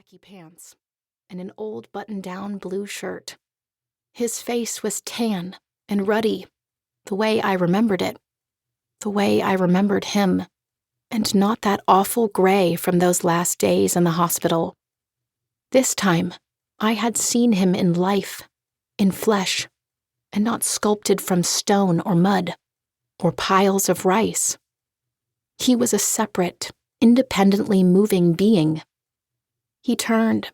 khaki pants and an old button-down blue shirt. His face was tan and ruddy, the way I remembered it, the way I remembered him, and not that awful gray from those last days in the hospital. This time, I had seen him in life, in flesh, and not sculpted from stone or mud, or piles of rice. He was a separate, independently moving being. He turned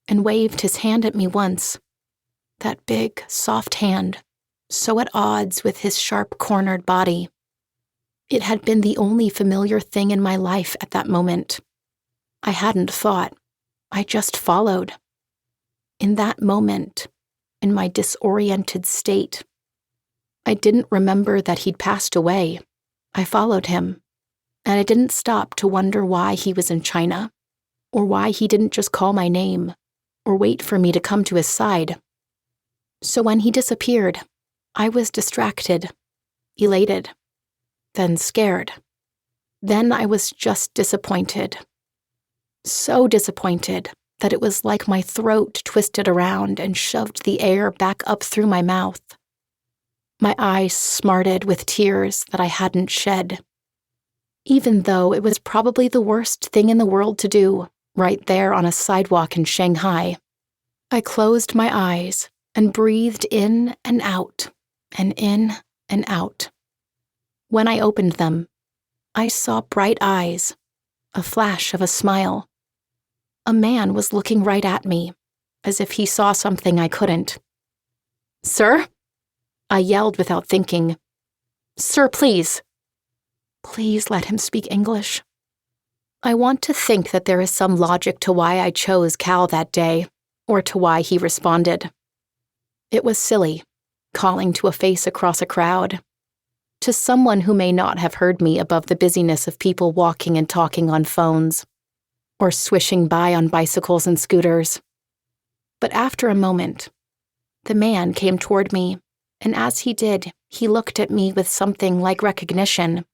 and waved his hand at me once, that big, soft hand, so at odds with his sharp-cornered body. It had been the only familiar thing in my life at that moment. I hadn't thought, I just followed. In that moment, in my disoriented state, I didn't remember that he'd passed away. I followed him, and I didn't stop to wonder why he was in China, or why he didn't just call my name, or wait for me to come to his side. So when he disappeared, I was distracted, elated, then scared. Then I was just disappointed. So disappointed that it was like my throat twisted around and shoved the air back up through my mouth. My eyes smarted with tears that I hadn't shed, even though it was probably the worst thing in the world to do, right there on a sidewalk in Shanghai. I closed my eyes and breathed in and out, and in and out. When I opened them, I saw bright eyes, a flash of a smile. A man was looking right at me, as if he saw something I couldn't. "Sir?" I yelled without thinking. "Sir, please." Please let him speak English. I want to think that there is some logic to why I chose Cal that day, or to why he responded. It was silly, calling to a face across a crowd, to someone who may not have heard me above the busyness of people walking and talking on phones, or swishing by on bicycles and scooters. But after a moment, the man came toward me, and as he did, he looked at me with something like recognition,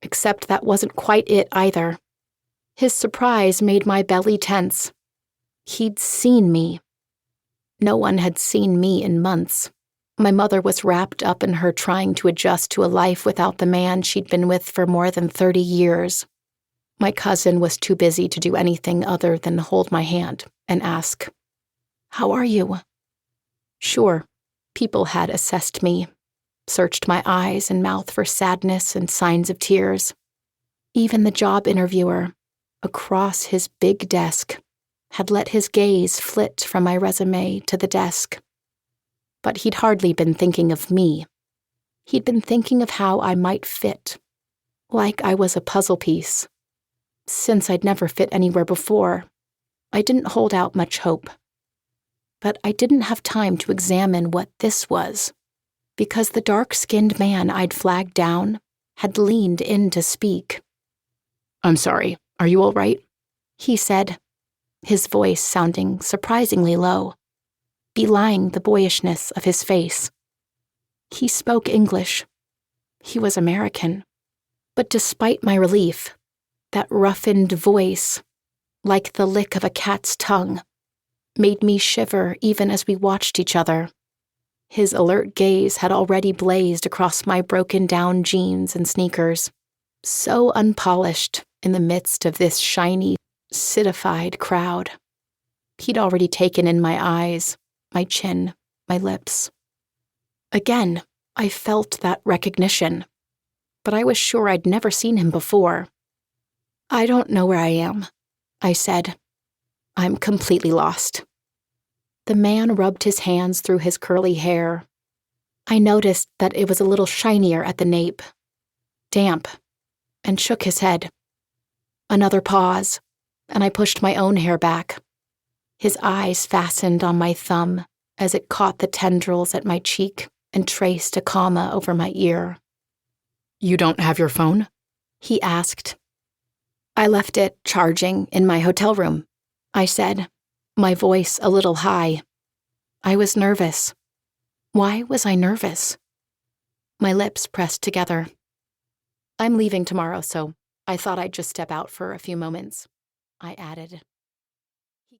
except that wasn't quite it either. His surprise made my belly tense. He'd seen me. No one had seen me in months. My mother was wrapped up in her trying to adjust to a life without the man she'd been with for more than 30 years. My cousin was too busy to do anything other than hold my hand and ask, "How are you?" Sure, people had assessed me, searched my eyes and mouth for sadness and signs of tears. Even the job interviewer, across his big desk, had let his gaze flit from my resume to the desk. But he'd hardly been thinking of me. He'd been thinking of how I might fit, like I was a puzzle piece. Since I'd never fit anywhere before, I didn't hold out much hope. But I didn't have time to examine what this was, because the dark-skinned man I'd flagged down had leaned in to speak. "I'm sorry, are you all right?" he said, his voice sounding surprisingly low, belying the boyishness of his face. He spoke English. He was American. But despite my relief, that roughened voice, like the lick of a cat's tongue, made me shiver even as we watched each other. His alert gaze had already blazed across my broken-down jeans and sneakers, so unpolished in the midst of this shiny, citified crowd. He'd already taken in my eyes, my chin, my lips. Again, I felt that recognition, but I was sure I'd never seen him before. "I don't know where I am," I said. "I'm completely lost." The man rubbed his hands through his curly hair. I noticed that it was a little shinier at the nape, damp, and shook his head. Another pause, and I pushed my own hair back. His eyes fastened on my thumb as it caught the tendrils at my cheek and traced a comma over my ear. "You don't have your phone?" he asked. "I left it charging in my hotel room," I said, my voice a little high. I was nervous. Why was I nervous? My lips pressed together. "I'm leaving tomorrow, so I thought I'd just step out for a few moments," I added.